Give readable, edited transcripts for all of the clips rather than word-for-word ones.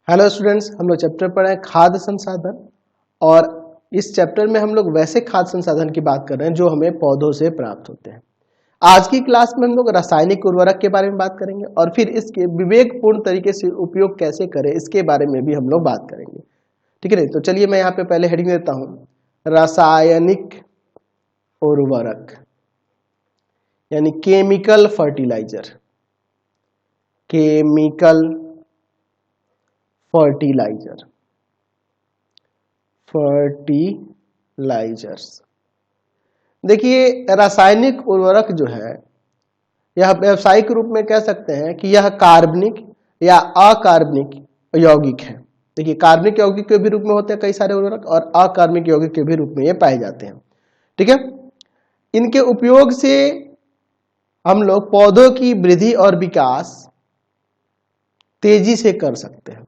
Hello students, हम लोग chapter पढ़ रहे हैं खाद्य संसाधन। और इस चैप्टर में हम लोग वैसे खाद्य संसाधन की बात कर रहे हैं जो हमें पौधों से प्राप्त होते हैं। आज की क्लास में हम लोग रासायनिक उर्वरक के बारे में बात करेंगे और फिर इसके विवेकपूर्ण तरीके से उपयोग कैसे करें इसके बारे में भी हम लोग बात करेंगे। ठीक है, तो चलिए मैं यहाँ पे पहले हेडिंग देता हूँ, रासायनिक उर्वरक यानी केमिकल फर्टिलाइजर। Chemical fertilisers. देखिए, रासायनिक उर्वरक जो है यह व्यावसायिक रूप में कह सकते हैं कि यह कार्बनिक या अकार्बनिक यौगिक है। देखिए, कार्बनिक यौगिक के भी रूप में होते हैं कई सारे उर्वरक और अकार्बनिक यौगिक के भी रूप में ये पाए जाते हैं। ठीक है, इनके उपयोग से हम लोग पौधों की वृद्धि और विकास तेजी से कर सकते हैं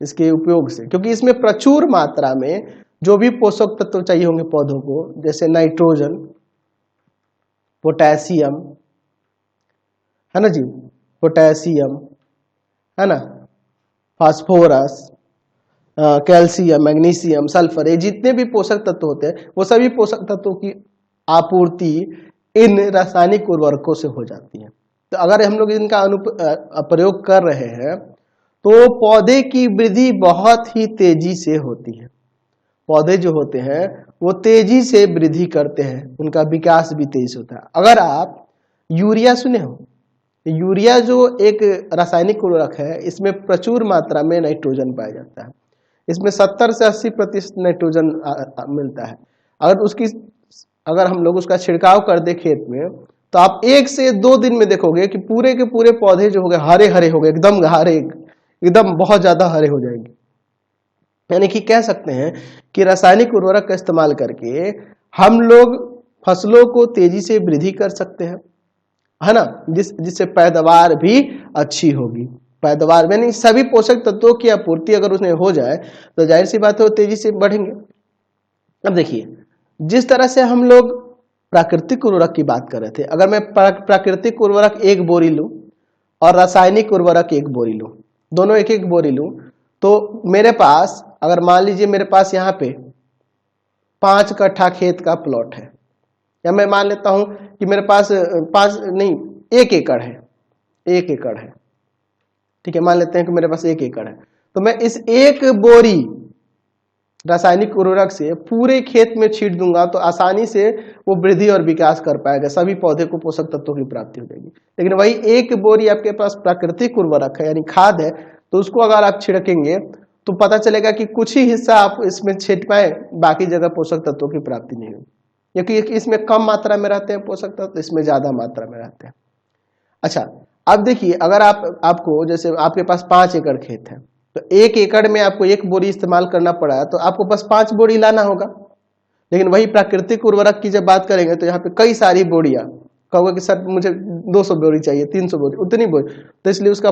इसके उपयोग से, क्योंकि इसमें प्रचुर मात्रा में जो भी पोषक तत्व चाहिए होंगे पौधों को, जैसे नाइट्रोजन, पोटेशियम, है ना जी, पोटेशियम, है ना, फास्फोरस, कैल्शियम, मैग्नीशियम, सल्फर, ये जितने भी पोषक तत्व होते हैं वो सभी पोषक तत्वों की आपूर्ति इन रासायनिक उर्वरकों से हो जाती है। तो अगर हम लोग इनका प्रयोग कर रहे हैं तो पौधे की वृद्धि बहुत ही तेजी से होती है। पौधे जो होते हैं वो तेजी से वृद्धि करते हैं, उनका विकास भी तेज होता है। अगर आप यूरिया सुने हो, यूरिया जो एक रासायनिक उर्वरक है, इसमें प्रचुर मात्रा में नाइट्रोजन पाया जाता है। इसमें 70 से 80% नाइट्रोजन मिलता है। अगर हम लोग उसका छिड़काव कर दे खेत में, तो आप 1 से 2 दिन में देखोगे कि पूरे के पूरे पौधे जो हो गए हरे हरे हो गए, एकदम हरे, एकदम बहुत ज्यादा हरे हो जाएंगे। यानी कि कह सकते हैं कि रासायनिक उर्वरक का इस्तेमाल करके हम लोग फसलों को तेजी से वृद्धि कर सकते हैं, है ना, जिससे पैदावार भी अच्छी होगी। पैदावार यानी सभी पोषक तत्वों की आपूर्ति अगर उसमें हो जाए तो जाहिर सी बात है वो तेजी से बढ़ेंगे। अब देखिए, जिस तरह से हम लोग प्राकृतिक उर्वरक की बात कर रहे थे, अगर मैं प्राकृतिक उर्वरक 1 बोरी लूं और रासायनिक उर्वरक 1 बोरी लूं, दोनों 1-1 बोरी लूं, तो मेरे पास, अगर मान लीजिए मेरे पास यहाँ पे 5 कट्ठा खेत का प्लॉट है, या मैं मान लेता हूं कि मेरे पास 1 एकड़ है, 1 एकड़ है। ठीक है, मान लेते हैं कि मेरे पास 1 एकड़ है, तो मैं इस 1 बोरी रासायनिक उर्वरक से पूरे खेत में छीट दूंगा तो आसानी से वो वृद्धि और विकास कर पाएगा, सभी पौधे को पोषक तत्वों की प्राप्ति हो जाएगी। लेकिन वही 1 बोरी आपके पास प्राकृतिक उर्वरक है यानी खाद है, तो उसको अगर आप छिड़केंगे तो पता चलेगा कि कुछ ही हिस्सा आप इसमें छीट पाए, बाकी जगह पोषक तत्वों की प्राप्ति नहीं होगी, क्योंकि इसमें कम मात्रा में रहते हैं पोषक तत्व, इसमें ज्यादा मात्रा में रहते हैं। अच्छा, अब देखिए, अगर आपको जैसे आपके पास 5 एकड़ खेत है, तो 1 एकड़ में आपको 1 बोरी इस्तेमाल करना पड़ा तो आपको बस 5 बोरी लाना होगा। लेकिन वही प्राकृतिक उर्वरक की जब बात करेंगे तो यहाँ पे कई सारी बोरियां, कहोगे कि सर मुझे 200 बोरी चाहिए, 300 बोरी, उतनी बोरी, तो इसलिए उसका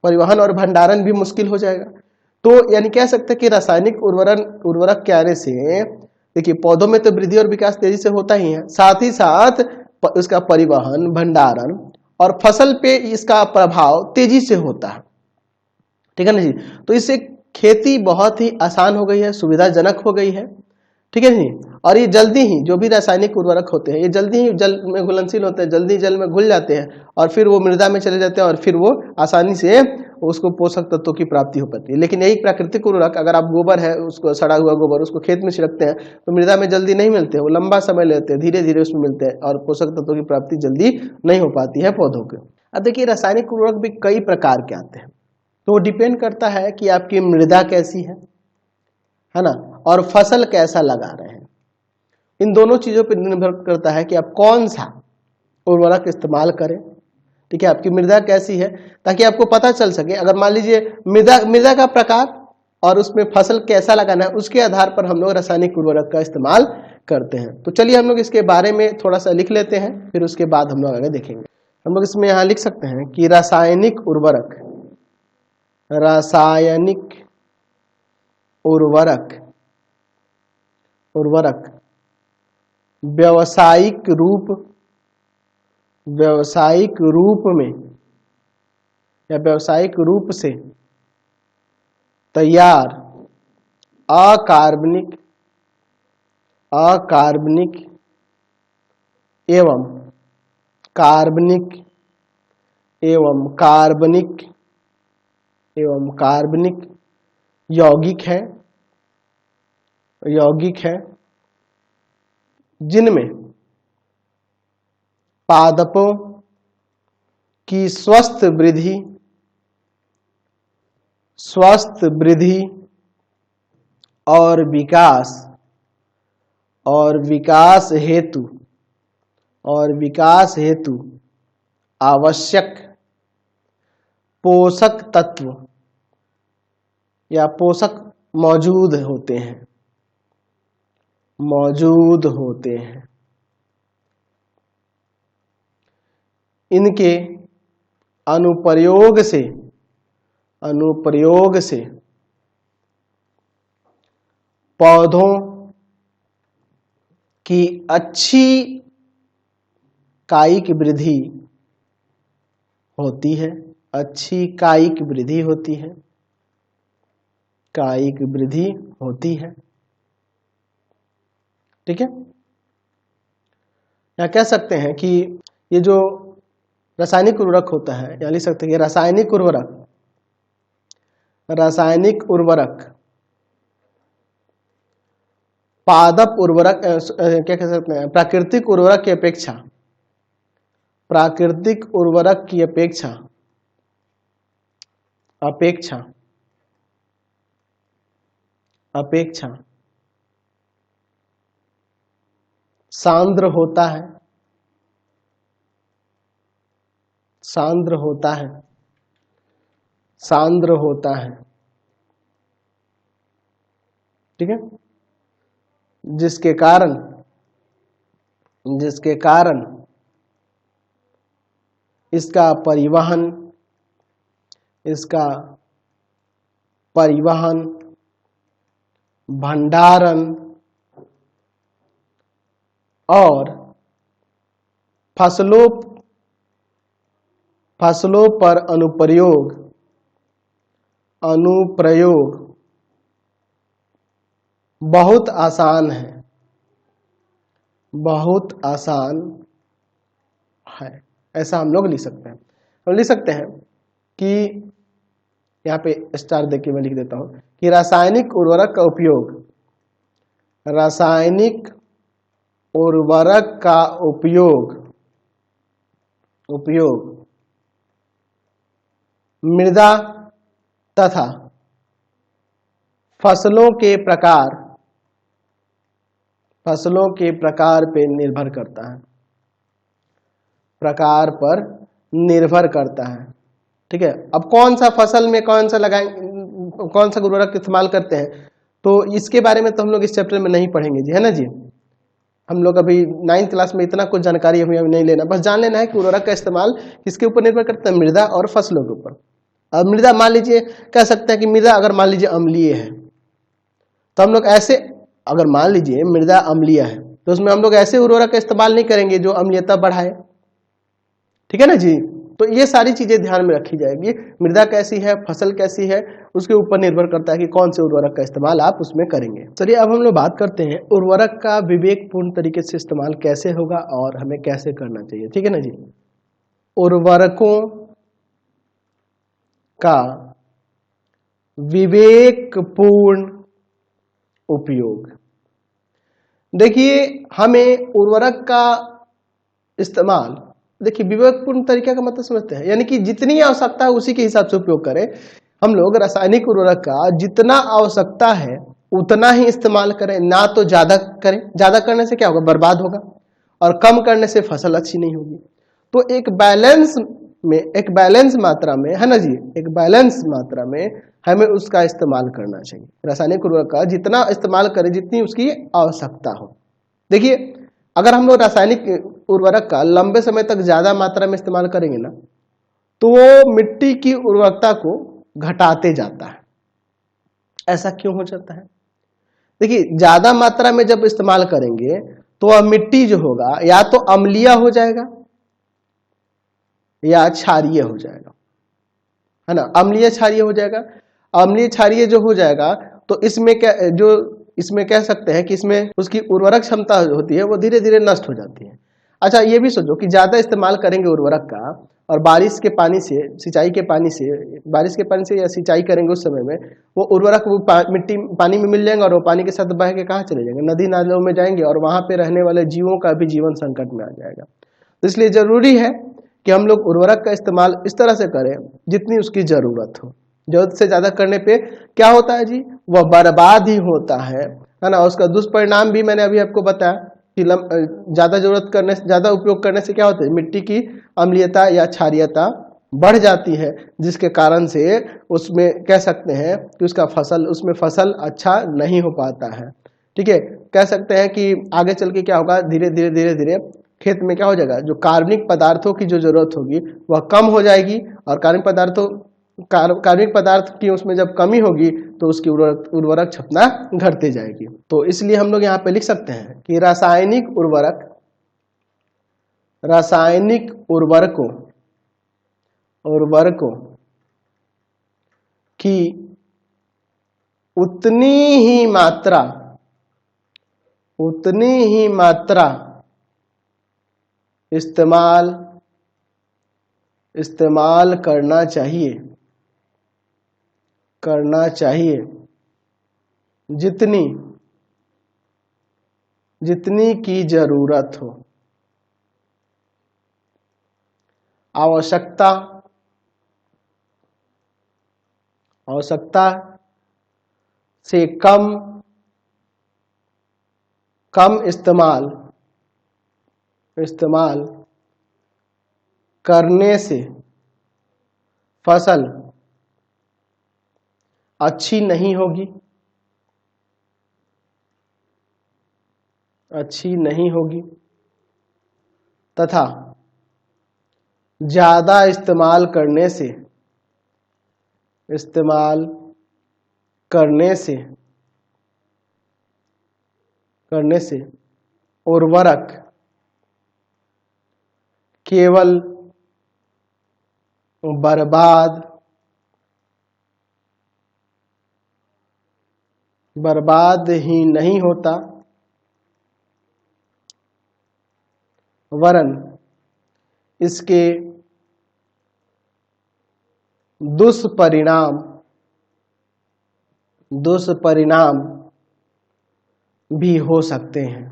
परिवहन और भंडारण भी मुश्किल हो जाएगा। तो यानी कह सकते हैं कि रासायनिक उर्वरक के आने से देखिए पौधों में तो वृद्धि और विकास तेजी से होता ही है, साथ ही साथ उसका परिवहन, भंडारण और फसल पे इसका प्रभाव तेजी से होता है। ठीक है ना जी, तो इससे खेती बहुत ही आसान हो गई है, सुविधाजनक हो गई है। ठीक है जी, और ये जल्दी ही, जो भी रासायनिक उर्वरक होते हैं ये जल्दी ही जल में घुलनशील होते हैं, जल्दी जल में घुल जाते हैं और फिर वो मृदा में चले जाते हैं और फिर वो आसानी से उसको पोषक तत्वों की प्राप्ति हो पाती है। लेकिन यही प्राकृतिक उर्वरक, अगर आप गोबर है, उसको सड़ा हुआ गोबर उसको खेत में छिड़कते हैं तो मृदा में जल्दी नहीं मिलते, वो लंबा समय लेते हैं, धीरे धीरे उसमें मिलते हैं और पोषक तत्वों की प्राप्ति जल्दी नहीं हो पाती है पौधों के। अब देखिए, रासायनिक उर्वरक भी कई प्रकार के आते हैं, तो डिपेंड करता है कि आपकी मृदा कैसी है ना, और फसल कैसा लगा रहे हैं। इन दोनों चीजों पर निर्भर करता है कि आप कौन सा उर्वरक इस्तेमाल करें। ठीक है, आपकी मृदा कैसी है, ताकि आपको पता चल सके। अगर मान लीजिए मृदा का प्रकार और उसमें फसल कैसा लगाना है, उसके आधार पर हम लोग रासायनिक उर्वरक का इस्तेमाल करते हैं। तो चलिए हम लोग इसके बारे में थोड़ा सा लिख लेते हैं, फिर उसके बाद हम लोग आगे देखेंगे। हम लोग इसमें यहाँ लिख सकते हैं कि रासायनिक उर्वरक व्यावसायिक रूप में या व्यावसायिक रूप से तैयार अकार्बनिक एवं कार्बनिक यौगिक है जिनमें पादपों की स्वस्थ वृद्धि और विकास हेतु आवश्यक पोषक तत्व या पोषक मौजूद होते हैं। इनके अनुप्रयोग से पौधों की अच्छी कायिक वृद्धि होती है। ठीक है, या कह सकते हैं कि ये जो रासायनिक उर्वरक होता है, या लिख सकते हैं कि रासायनिक उर्वरक पादप उर्वरक क्या कह सकते हैं, प्राकृतिक उर्वरक की अपेक्षा सांद्र होता है। ठीक है, जिसके कारण इसका परिवहन भंडारण और फसलों पर अनुप्रयोग बहुत आसान है। ऐसा हम लोग लिख सकते हैं। हम लिख सकते हैं कि यहाँ पे स्टार देखिए, मैं लिख देता हूं कि रासायनिक उर्वरक का उपयोग मृदा तथा फसलों के प्रकार पे निर्भर करता है। ठीक है, अब कौन सा फसल में कौन सा उर्वरक इस्तेमाल करते हैं, तो इसके बारे में तो हम लोग इस चैप्टर में नहीं पढ़ेंगे जी, है ना जी। हम लोग अभी 9th क्लास में इतना कुछ जानकारी हमें नहीं लेना, बस जान लेना है कि उर्वरक का इस्तेमाल किसके ऊपर निर्भर करता है, मृदा और फसलों के ऊपर। अब मृदा मान लीजिए, कह सकते हैं कि मृदा अगर मान लीजिए अम्लीय है, तो हम लोग ऐसे, अगर मान लीजिए मृदा अम्लीय है तो उसमें हम लोग ऐसे उर्वरक का इस्तेमाल नहीं करेंगे जो अम्लीयता बढ़ाए। ठीक है ना जी, तो ये सारी चीजें ध्यान में रखी जाएगी। मृदा कैसी है, फसल कैसी है, उसके ऊपर निर्भर करता है कि कौन से उर्वरक का इस्तेमाल आप उसमें करेंगे। चलिए अब हम लोग बात करते हैं उर्वरक का विवेकपूर्ण तरीके से इस्तेमाल कैसे होगा और हमें कैसे करना चाहिए। ठीक है ना जी, उर्वरकों का विवेकपूर्ण उपयोग। देखिए, हमें उर्वरक का इस्तेमाल, देखिए विवेकपूर्ण तरीका का मतलब समझते हैं, यानी कि जितनी आवश्यकता है उसी के हिसाब से उपयोग करें। हम लोग रासायनिक उर्वरक का जितना आवश्यकता है उतना ही इस्तेमाल करें, ना तो ज्यादा करें। ज्यादा करने से क्या होगा, बर्बाद होगा, और कम करने से फसल अच्छी नहीं होगी। तो एक बैलेंस मात्रा में, है ना जी, एक बैलेंस मात्रा में हमें उसका इस्तेमाल करना चाहिए। रासायनिक उर्वरक का जितना इस्तेमाल करें जितनी उसकी आवश्यकता हो। देखिए, अगर हम लोग रासायनिक उर्वरक का लंबे समय तक ज्यादा मात्रा में इस्तेमाल करेंगे ना, तो वो मिट्टी की उर्वरकता को घटाते जाता है। ऐसा क्यों हो जाता है? देखिए, ज्यादा मात्रा में जब इस्तेमाल करेंगे तो वह मिट्टी जो होगा या तो अम्लीय हो जाएगा या क्षारीय हो जाएगा। है ना, अम्लीय क्षारीय हो जाएगा। अम्लीय क्षारीय जो हो जाएगा तो इसमें क्या, जो इसमें कह सकते हैं कि इसमें उसकी उर्वरक क्षमता होती है वो धीरे धीरे नष्ट हो जाती है। अच्छा ये भी सोचो कि ज्यादा इस्तेमाल करेंगे उर्वरक का और बारिश के पानी से, सिंचाई के पानी से, बारिश के पानी से या सिंचाई करेंगे उस समय में वो उर्वरक वो मिट्टी पानी में मिल जाएंगे और वो पानी के साथ बह के कहाँ चले जाएंगे, नदी नालों में जाएंगे और वहां पे रहने वाले जीवों का भी जीवन संकट में आ जाएगा। तो इसलिए जरूरी है कि हम लोग उर्वरक का इस्तेमाल इस तरह से करें जितनी उसकी जरूरत हो। जरूरत से ज्यादा करने पे क्या होता है जी, वह बर्बाद ही होता है ना। उसका दुष्परिणाम भी मैंने अभी आपको बताया कि ज्यादा जरूरत करने से, ज्यादा उपयोग करने से क्या होता है, मिट्टी की अम्लीयता या क्षारीयता बढ़ जाती है, जिसके कारण से उसमें कह सकते हैं कि उसमें फसल अच्छा नहीं हो पाता है। ठीक है, कह सकते हैं कि आगे चल के क्या होगा, धीरे धीरे खेत में क्या हो जाएगा, जो कार्बनिक पदार्थों की जो जरूरत होगी वह कम हो जाएगी और कार्बनिक पदार्थ की उसमें जब कमी होगी तो उसकी उर्वरक क्षमता घटते जाएगी। तो इसलिए हम लोग यहाँ पे लिख सकते हैं कि रासायनिक उर्वरकों की उतनी ही मात्रा इस्तेमाल करना चाहिए जितनी की जरूरत हो। आवश्यकता से कम इस्तेमाल करने से फसल अच्छी नहीं होगी तथा ज्यादा इस्तेमाल करने से उर्वरक केवल बर्बाद ही नहीं होता वरन इसके दुष्परिणाम भी हो सकते हैं।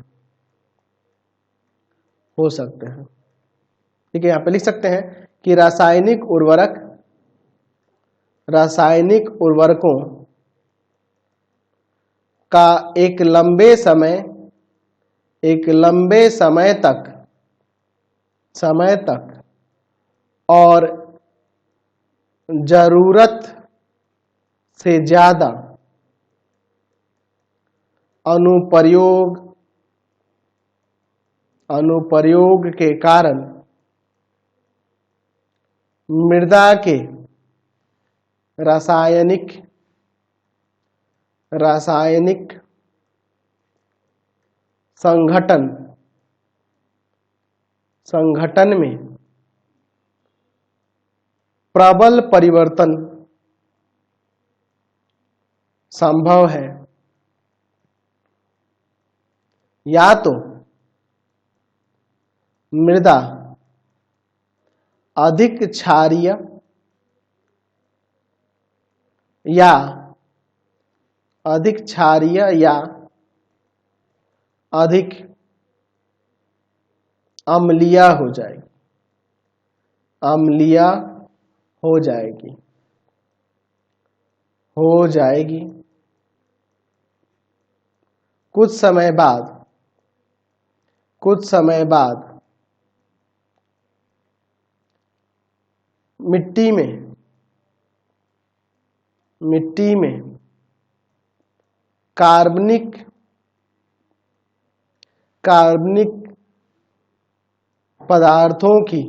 ठीक है, यहाँ पे लिख सकते हैं कि रासायनिक उर्वरकों का एक लंबे समय तक और जरूरत से ज्यादा अनुप्रयोग के कारण मृदा के रासायनिक संघटन में प्रबल परिवर्तन संभव है। या तो मृदा अधिक क्षारीय या अधिक अम्लीय हो जाएगी। कुछ समय बाद मिट्टी में कार्बनिक पदार्थों की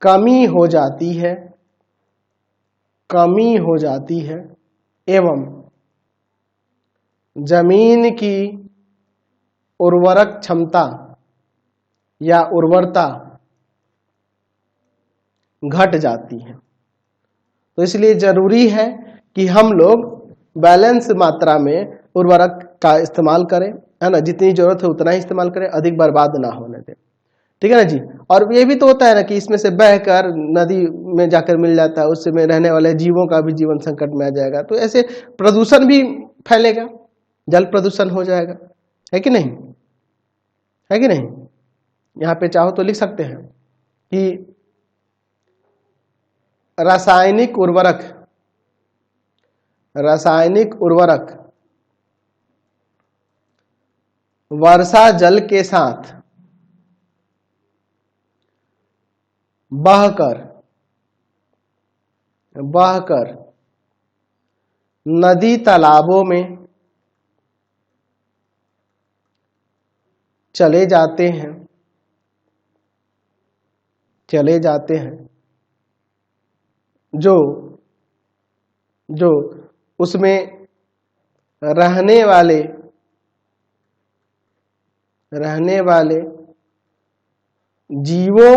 कमी हो जाती है एवं जमीन की उर्वरक क्षमता या उर्वरता घट जाती है। तो इसलिए जरूरी है कि हम लोग बैलेंस मात्रा में उर्वरक का इस्तेमाल करें, है ना, जितनी जरूरत है उतना ही इस्तेमाल करें, अधिक बर्बाद ना होने दें, ठीक है ना जी। और ये भी तो होता है ना कि इसमें से बहकर नदी में जाकर मिल जाता है, उसमें रहने वाले जीवों का भी जीवन संकट में आ जाएगा, तो ऐसे प्रदूषण भी फैलेगा, जल प्रदूषण हो जाएगा, है कि नहीं, है कि नहीं। यहाँ पे चाहो तो लिख सकते हैं कि रासायनिक उर्वरक वर्षा जल के साथ बहकर नदी तालाबों में चले जाते हैं, जो उसमें रहने वाले जीवों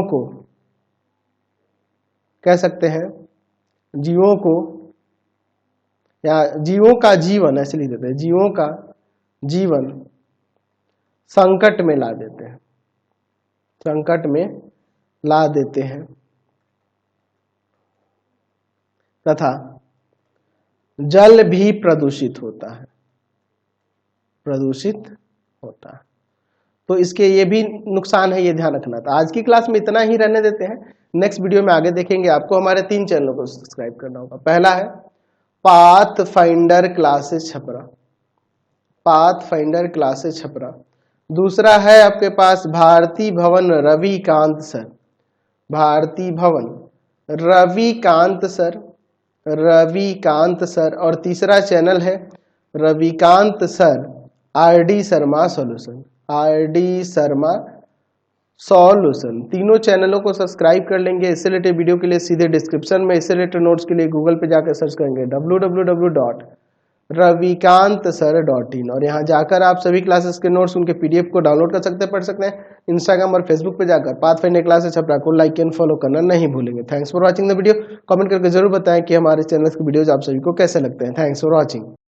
को कह सकते हैं, जीवों को या जीवों का जीवन, ऐसे लिख देते हैं, जीवों का जीवन संकट में ला देते हैं तथा जल भी प्रदूषित होता है। तो इसके ये भी नुकसान है, ये ध्यान रखना। था आज की क्लास में इतना ही रहने देते हैं, नेक्स्ट वीडियो में आगे देखेंगे। आपको हमारे 3 चैनलों को सब्सक्राइब करना होगा। पहला है पाथफाइंडर क्लासेस छपरा, दूसरा है आपके पास भारती भवन रविकांत सर, और तीसरा चैनल है Ravikant sir RD Sharma solution. तीनों चैनलों को सब्सक्राइब कर लेंगे। इससे रिलेटेड वीडियो के लिए सीधे डिस्क्रिप्शन में, इससे रिलेटेड नोट्स के लिए गूगल पे जाकर सर्च करेंगे www.ravikantsir.in, और यहाँ जाकर आप सभी क्लासेस के नोट्स, उनके PDF को डाउनलोड कर सकते हैं, पढ़ सकते हैं। इंस्टाग्राम और फेसबुक पे जाकर पाथफाइंडर क्लासेस छपरा को लाइक एंड फॉलो करना नहीं भूलेंगे। Thanks for watching the video. Comment करके जरूर बताएं कि हमारे चैनल के वीडियोज आप सभी को कैसे लगते हैं। Thanks for watching.